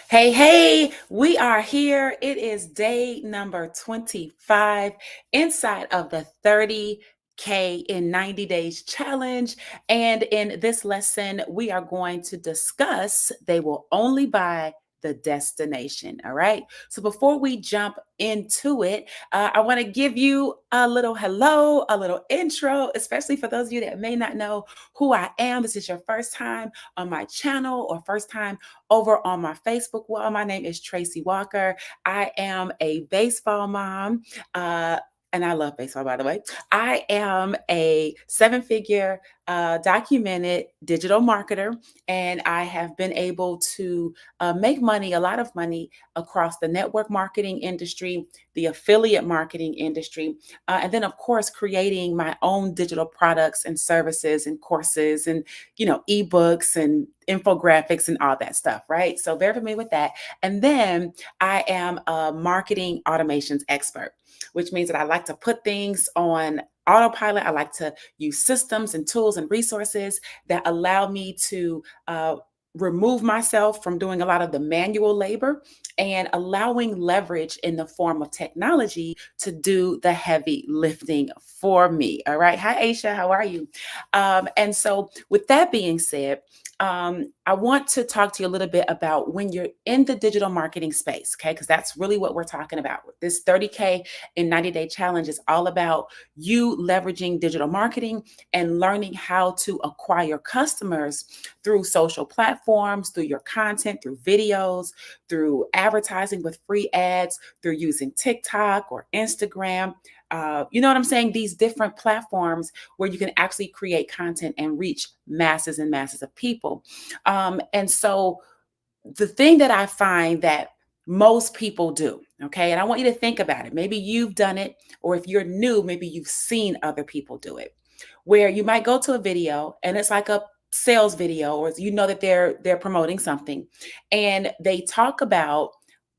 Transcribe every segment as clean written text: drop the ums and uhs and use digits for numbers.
Hey, hey, we are here. It is day number 25 inside of the 30K in 90 days challenge. And in this lesson, we are going to discuss they will only buy the destination. All right. So before we jump into it, I want to give you a little hello, a little intro, especially for those of you that may not know who I am. This is your first time on my channel or first time over on my Facebook wall. My name is Tracy Walker. I am a baseball mom. And I love baseball, by the way. I am a seven-figure documented digital marketer, and I have been able to make money, a lot of money, across the network marketing industry, the affiliate marketing industry, and then, of course, creating my own digital products and services and courses and ebooks and infographics and all that stuff, right? So very familiar with that. And then I am a marketing automations expert, which means that I like to put things on autopilot. I like to use systems and tools and resources that allow me to remove myself from doing a lot of the manual labor and allowing leverage in the form of technology to do the heavy lifting for me. All right. Hi, Aisha. How are you? And so, with that being said, I want to talk to you a little bit about when you're in the digital marketing space, okay? Because that's really what we're talking about. This 30K in 90-day challenge is all about you leveraging digital marketing and learning how to acquire customers through social platforms, through your content, through videos, through advertising with free ads, through using TikTok or Instagram. You know what I'm saying? These different platforms where you can actually create content and reach masses and masses of people. And so the thing that I find that most people do, okay, and I want you to think about it. Maybe you've done it, or if you're new, maybe you've seen other people do it, where you might go to a video and it's like a sales video, or you know that they're promoting something, and they talk about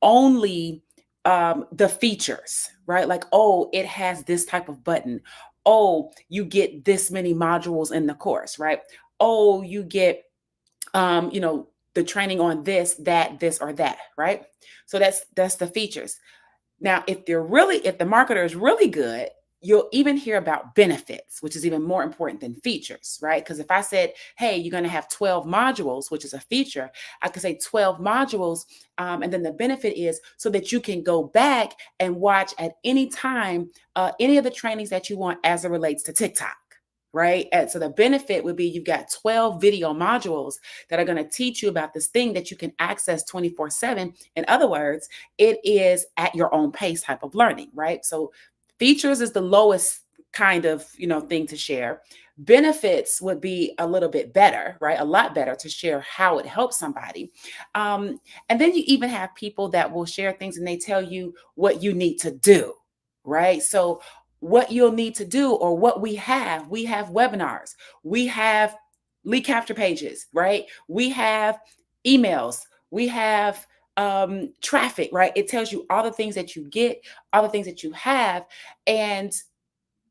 only the features, right? Like, oh, it has this type of button. Oh, you get this many modules in the course, right? Oh, you get the training on this, that, this, or that, right? So that's the features. Now, if the marketer is really good, you'll even hear about benefits, which is even more important than features, right? Because if I said, hey, you're going to have 12 modules, which is a feature, I could say 12 modules. And then the benefit is so that you can go back and watch at any time any of the trainings that you want as it relates to TikTok. Right. And so the benefit would be you've got 12 video modules that are going to teach you about this thing that you can access 24/7. In other words, it is at your own pace type of learning, right? So features is the lowest kind of, thing to share. Benefits would be a little bit better, right? A lot better to share how it helps somebody. And then you even have people that will share things and they tell you what you need to do, right? So what you'll need to do, or what we have webinars, we have lead capture pages, right? We have emails, we have traffic, right? It tells you all the things that you get, all the things that you have, and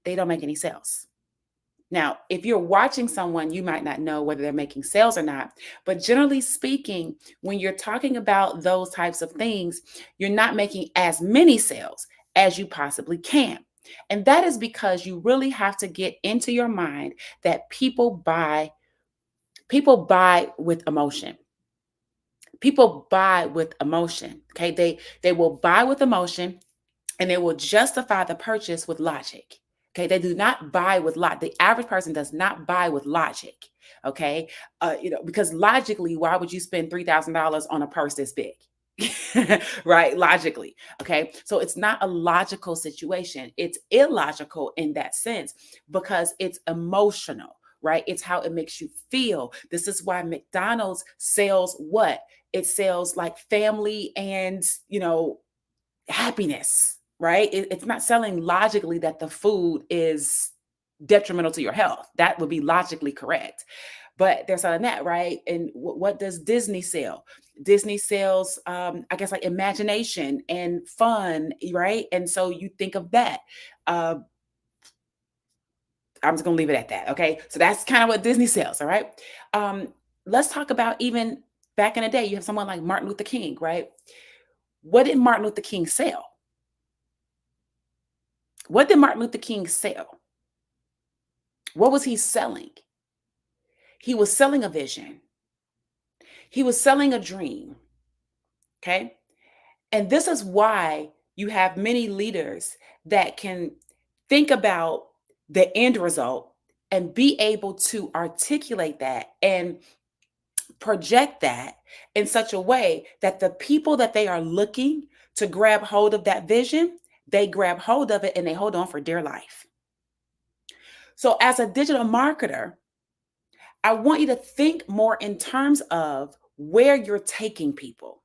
they don't make any sales. Now, if you're watching someone, you might not know whether they're making sales or not. But generally speaking, when you're talking about those types of things, you're not making as many sales as you possibly can. And that is because you really have to get into your mind that people buy with emotion. People buy with emotion. Okay. They will buy with emotion, and they will justify the purchase with logic. Okay, they do not buy with logic. The average person does not buy with logic. Okay, because logically, why would you spend $3,000 on a purse this big? Right, logically. Okay, so it's not a logical situation. It's illogical in that sense because it's emotional. Right, it's how it makes you feel. This is why McDonald's sells what it sells, like family and happiness, right? It's not selling logically that the food is detrimental to your health. That would be logically correct. But they're selling that, right? And what does Disney sell? Disney sells, I guess, like imagination and fun, right? And so you think of that. Uh, I'm just gonna leave it at that. Okay. So that's kind of what Disney sells. All right. Um, let's talk about even back in the day, you have someone like Martin Luther King, right? What did Martin Luther King sell? What did Martin Luther King sell? What was he selling? He was selling a vision. He was selling a dream. Okay. And this is why you have many leaders that can think about the end result and be able to articulate that and project that in such a way that the people that they are looking to grab hold of that vision, they grab hold of it and they hold on for dear life. So, as a digital marketer, I want you to think more in terms of where you're taking people,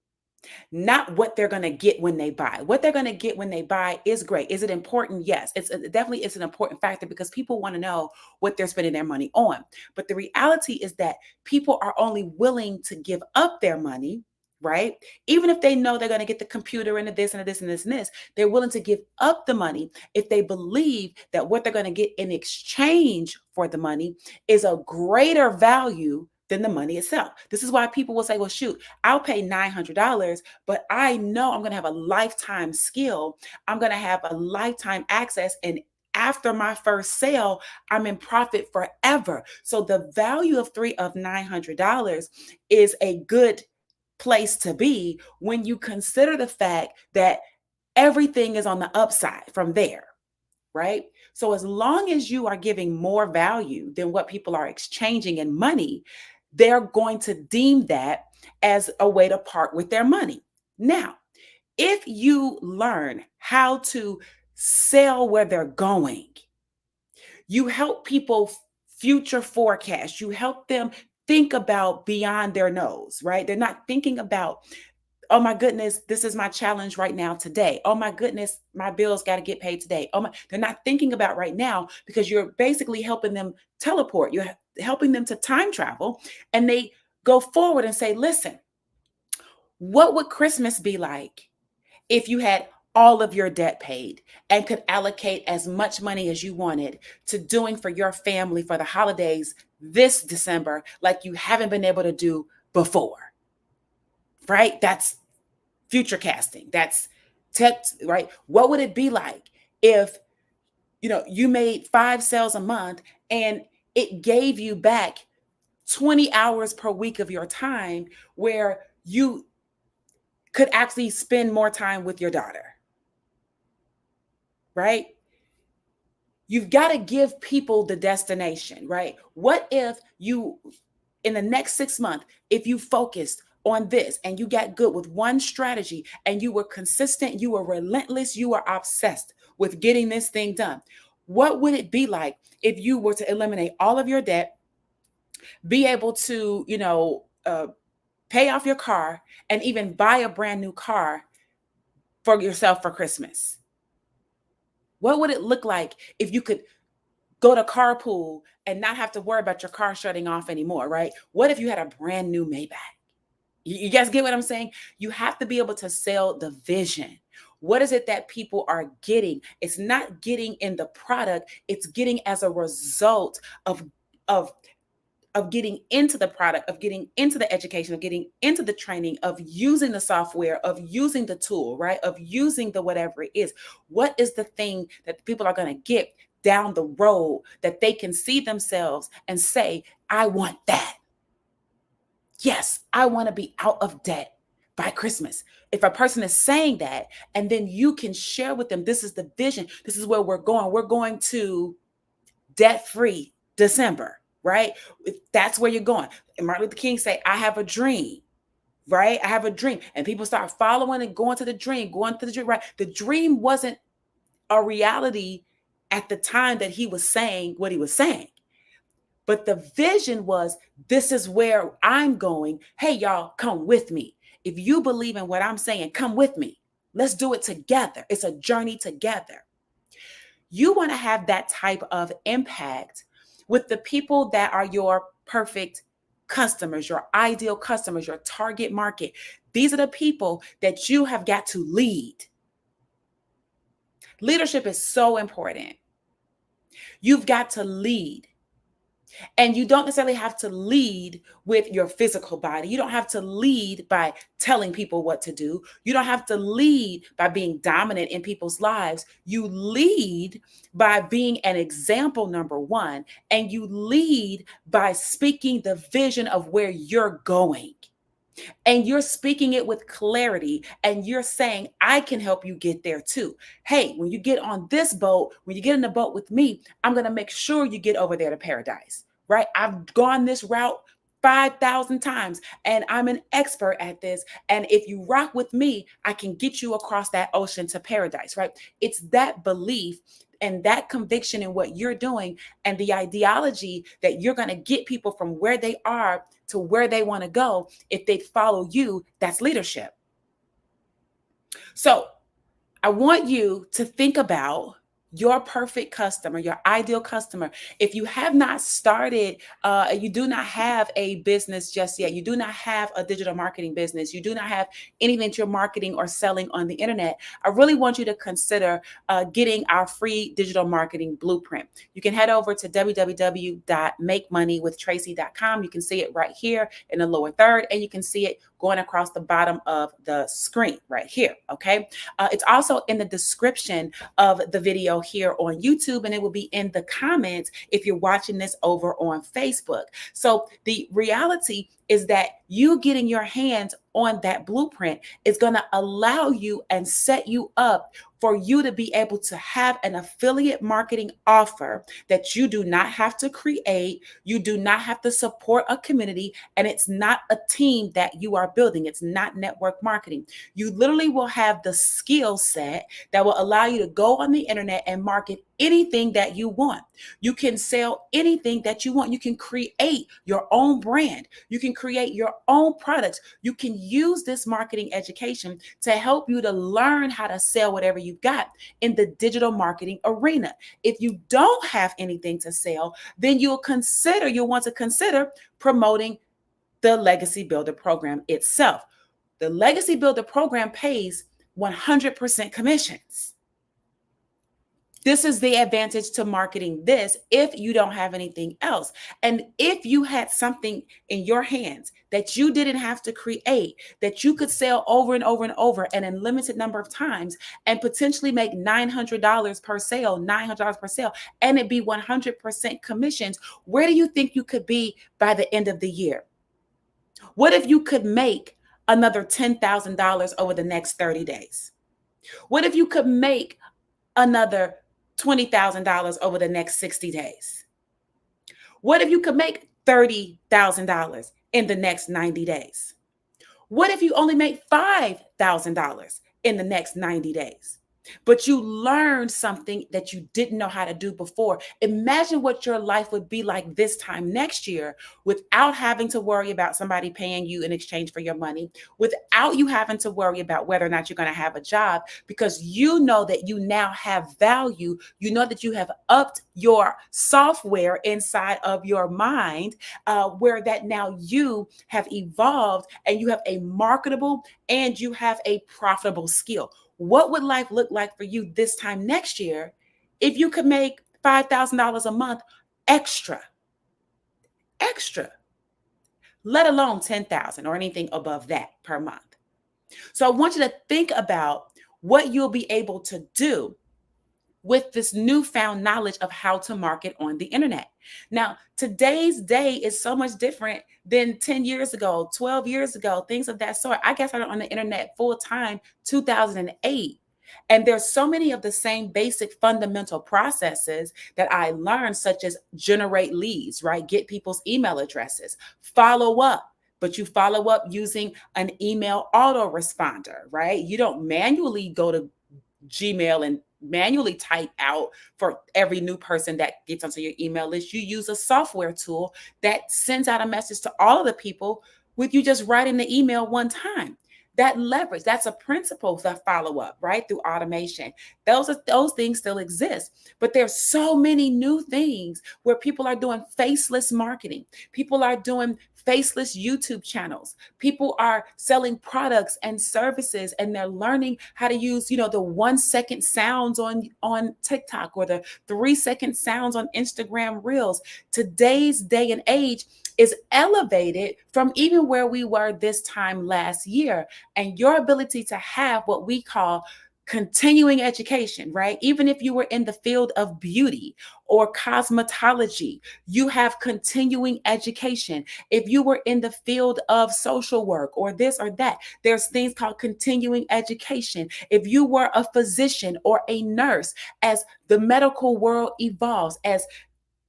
not what they're going to get when they buy. What they're going to get when they buy is great. Is it important? Yes, it's definitely it's an important factor because people want to know what they're spending their money on. But the reality is that people are only willing to give up their money, right? Even if they know they're going to get the computer and the this and the this and this and this, they're willing to give up the money if they believe that what they're going to get in exchange for the money is a greater value than the money itself. This is why people will say, well, shoot, I'll pay $900, but I know I'm going to have a lifetime skill. I'm going to have a lifetime access. And after my first sale, I'm in profit forever. So the value of $900 is a good place to be when you consider the fact that everything is on the upside from there, right? So as long as you are giving more value than what people are exchanging in money, they're going to deem that as a way to part with their money. Now, if you learn how to sell where they're going, you help people future forecast, you help them think about beyond their nose, right? They're not thinking about, oh my goodness, this is my challenge right now today. Oh my goodness, my bills got to get paid today. They're not thinking about right now because you're basically helping them teleport. You're helping them to time travel and they go forward and say, listen, what would Christmas be like if you had all of your debt paid and could allocate as much money as you wanted to doing for your family for the holidays this December, like you haven't been able to do before, right? That's future casting. That's tech, right? What would it be like if, you made 5 sales a month and it gave you back 20 hours per week of your time where you could actually spend more time with your daughter, right? You've got to give people the destination, right? What if you, in the next 6 months, if you focused on this and you got good with one strategy and you were consistent, you were relentless, you were obsessed with getting this thing done, what would it be like if you were to eliminate all of your debt, be able to, pay off your car and even buy a brand new car for yourself for Christmas? What would it look like if you could go to carpool and not have to worry about your car shutting off anymore, right? What if you had a brand new Maybach? You guys get what I'm saying? You have to be able to sell the vision. What is it that people are getting? It's not getting in the product, it's getting as a result of of getting into the product, of getting into the education, of getting into the training, of using the software, of using the tool, right? Of using the whatever it is. What is the thing that people are going to get down the road that they can see themselves and say, I want that. Yes, I want to be out of debt by Christmas. If a person is saying that, and then you can share with them, this is the vision, this is where we're going. We're going to debt-free December, right? If that's where you're going. And Martin Luther King say, I have a dream, right? I have a dream. And people start following and going to the dream, right? The dream wasn't a reality at the time that he was saying what he was saying. But the vision was, this is where I'm going. Hey, y'all, come with me. If you believe in what I'm saying, come with me. Let's do it together. It's a journey together. You want to have that type of impact with the people that are your perfect customers, your ideal customers, your target market. These are the people that you have got to lead. Leadership is so important. You've got to lead. And you don't necessarily have to lead with your physical body. You don't have to lead by telling people what to do. You don't have to lead by being dominant in people's lives. You lead by being an example, number one, and you lead by speaking the vision of where you're going. And you're speaking it with clarity, and you're saying, I can help you get there too. Hey, when you get on this boat, when you get in the boat with me, I'm going to make sure you get over there to paradise, right? I've gone this route 5,000 times and I'm an expert at this. And if you rock with me, I can get you across that ocean to paradise, right? It's that belief and that conviction in what you're doing and the ideology that you're going to get people from where they are to where they want to go. If they follow you, that's leadership. So I want you to think about your perfect customer, your ideal customer. If you have not started, you do not have a business just yet, you do not have a digital marketing business, you do not have anything that you're marketing or selling on the internet, I really want you to consider getting our free digital marketing blueprint. You can head over to www.makemoneywithtracy.com. You can see it right here in the lower third, and you can see it going across the bottom of the screen right here. Okay. It's also in the description of the video here on YouTube, and it will be in the comments if you're watching this over on Facebook. So the reality is that you getting your hands on that blueprint is going to allow you and set you up for you to be able to have an affiliate marketing offer that you do not have to create. You do not have to support a community, and it's not a team that you are building. It's not network marketing. You literally will have the skill set that will allow you to go on the internet and market anything that you want. You can sell anything that you want. You can create your own brand. You can create your own products. You can use this marketing education to help you to learn how to sell whatever you've got in the digital marketing arena. If you don't have anything to sell, then you'll want to consider promoting the Legacy Builder program itself. The Legacy Builder program pays 100% commissions. This is the advantage to marketing this if you don't have anything else. And if you had something in your hands that you didn't have to create, that you could sell over and over and over and in limited number of times and potentially make $900 per sale, $900 per sale, and it be 100% commissions, where do you think you could be by the end of the year? What if you could make another $10,000 over the next 30 days? What if you could make another $20,000 over the next 60 days? What if you could make $30,000 in the next 90 days? What if you only make $5,000 in the next 90 days? But you learned something that you didn't know how to do before. Imagine what your life would be like this time next year without having to worry about somebody paying you in exchange for your money, without you having to worry about whether or not you're going to have a job, because you know that you now have value. You know that you have upped your software inside of your mind, where that now you have evolved and you have a marketable and you have a profitable skill. What would life look like for you this time next year if you could make $5,000 a month extra, let alone 10,000 or anything above that per month? So I want you to think about what you'll be able to do with this newfound knowledge of how to market on the internet. Now, today's day is so much different than 10 years ago, 12 years ago, things of that sort. I got started on the internet full time 2008. And there's so many of the same basic fundamental processes that I learned, such as generate leads, right? Get people's email addresses, follow up. But you follow up using an email autoresponder, right? You don't manually go to Gmail and manually type out for every new person that gets onto your email list. You use a software tool that sends out a message to all of the people with you just writing the email one time. That leverage, that's a principle, the follow up, right? Through automation. Those things still exist, but there's so many new things where people are doing faceless marketing. People are doing faceless YouTube channels. People are selling products and services, and they're learning how to use, the 1 second sounds on TikTok, or the 3 second sounds on Instagram Reels. Today's day and age is elevated from even where we were this time last year. And your ability to have what we call continuing education, right? Even if you were in the field of beauty or cosmetology, you have continuing education. If you were in the field of social work or this or that, there's things called continuing education. If you were a physician or a nurse, as the medical world evolves, as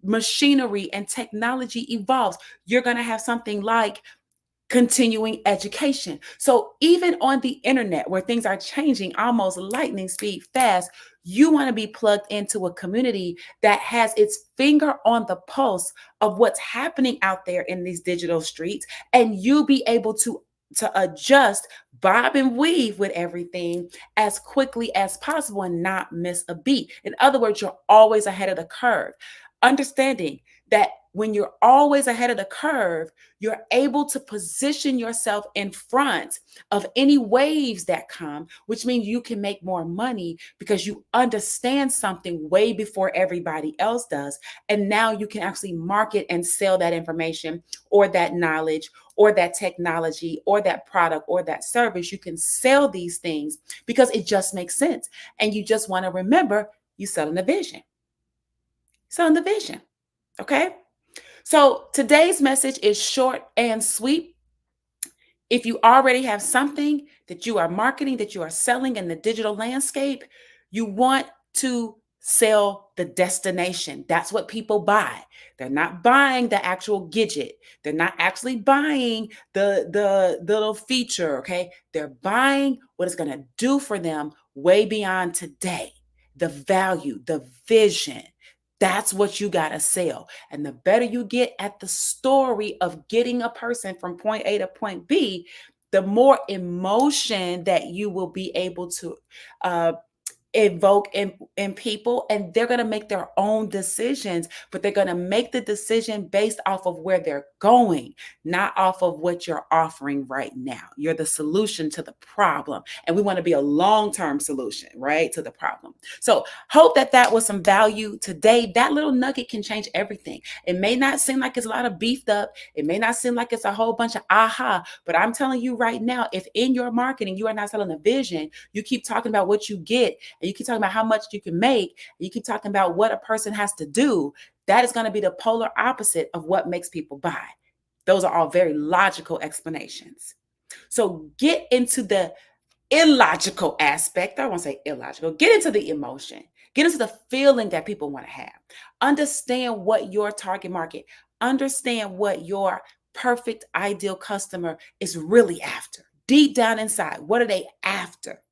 machinery and technology evolves, you're going to have something like continuing education. So even on the internet, where things are changing almost lightning speed fast, you want to be plugged into a community that has its finger on the pulse of what's happening out there in these digital streets, and you be able to adjust, bob and weave with everything as quickly as possible and not miss a beat. In other words, you're always ahead of the curve. Understanding that when you're always ahead of the curve, you're able to position yourself in front of any waves that come, which means you can make more money because you understand something way before everybody else does. And now you can actually market and sell that information or that knowledge or that technology or that product or that service. You can sell these things because it just makes sense. And you just want to remember, you selling a vision. Selling the vision. Okay. So today's message is short and sweet. If you already have something that you are marketing, that you are selling in the digital landscape, you want to sell the destination. That's what people buy. They're not buying the actual gadget. They're not actually buying the little feature, okay? They're buying what it's going to do for them way beyond today. The value, the vision. That's what you got to sell. And the better you get at the story of getting a person from point A to point B, the more emotion that you will be able to evoke in people, and they're going to make their own decisions, but they're going to make the decision based off of where they're going, not off of what you're offering right now. You're the solution to the problem, and we want to be a long-term solution, right, to the problem. So hope that was some value today. That little nugget can change everything. It may not seem like it's a lot of beefed up, it may not seem like it's a whole bunch of but I'm telling you right now, if in your marketing you are not selling a vision, you keep talking about what you get, and you keep talking about how much you can make, and you keep talking about what a person has to do, that is going to be the polar opposite of what makes people buy. Those are all very logical explanations. So get into the illogical aspect. I won't say illogical. Get into the emotion. Get into the feeling that people want to have. Understand what your target market, understand what your perfect ideal customer is really after. Deep down inside, what are they after?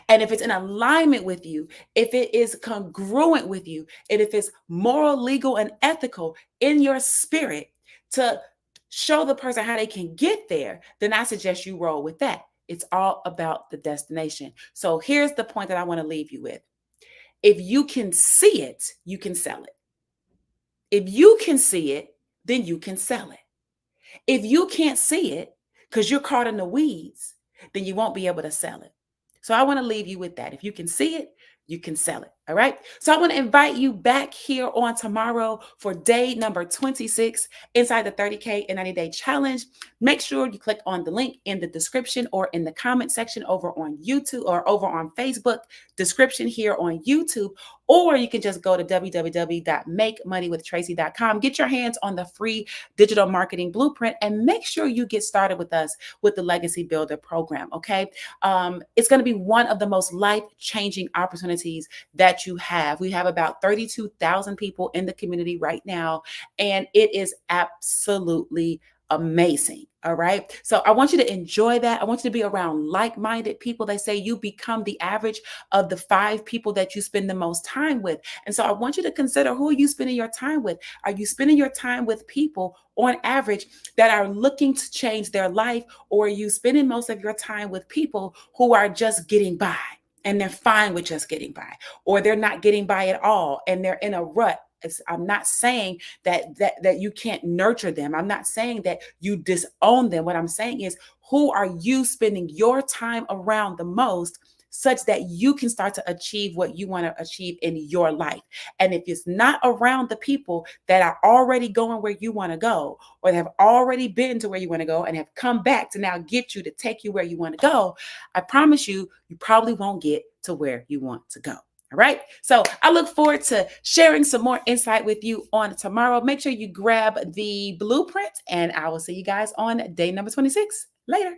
And if it's in alignment with you, if it is congruent with you, and if it's moral, legal, and ethical in your spirit to show the person how they can get there, then I suggest you roll with that. It's all about the destination. So here's the point that I want to leave you with. If you can see it, you can sell it. If you can see it, then you can sell it. If you can't see it because you're caught in the weeds, then you won't be able to sell it. So I want to leave you with that. If you can see it, you can sell it. All right. So I want to invite you back here on tomorrow for day number 26 inside the 30K in 90 Day Challenge. Make sure you click on the link in the description or in the comment section over on YouTube or over on Facebook, description here on YouTube, or you can just go to www.makemoneywithtracy.com. Get your hands on the free digital marketing blueprint and make sure you get started with us with the Legacy Builder program. Okay. It's going to be one of the most life-changing opportunities that you have. We have about 32,000 people in the community right now, and it is absolutely amazing. All right. So I want you to enjoy that. I want you to be around like-minded people. They say you become the average of the 5 people that you spend the most time with. And so I want you to consider, who are you spending your time with? Are you spending your time with people on average that are looking to change their life, or are you spending most of your time with people who are just getting by? And they're fine with just getting by, or they're not getting by at all, and they're in a rut I'm not saying that you can't nurture them. I'm not saying that you disown them. What I'm saying is, who are you spending your time around the most, such that you can start to achieve what you want to achieve in your life. And if it's not around the people that are already going where you want to go, or have already been to where you want to go and have come back to now get you to take you where you want to go, I promise you probably won't get to where you want to go. All right. So I look forward to sharing some more insight with you on tomorrow. Make sure you grab the blueprint, and I will see you guys on day number 26. Later.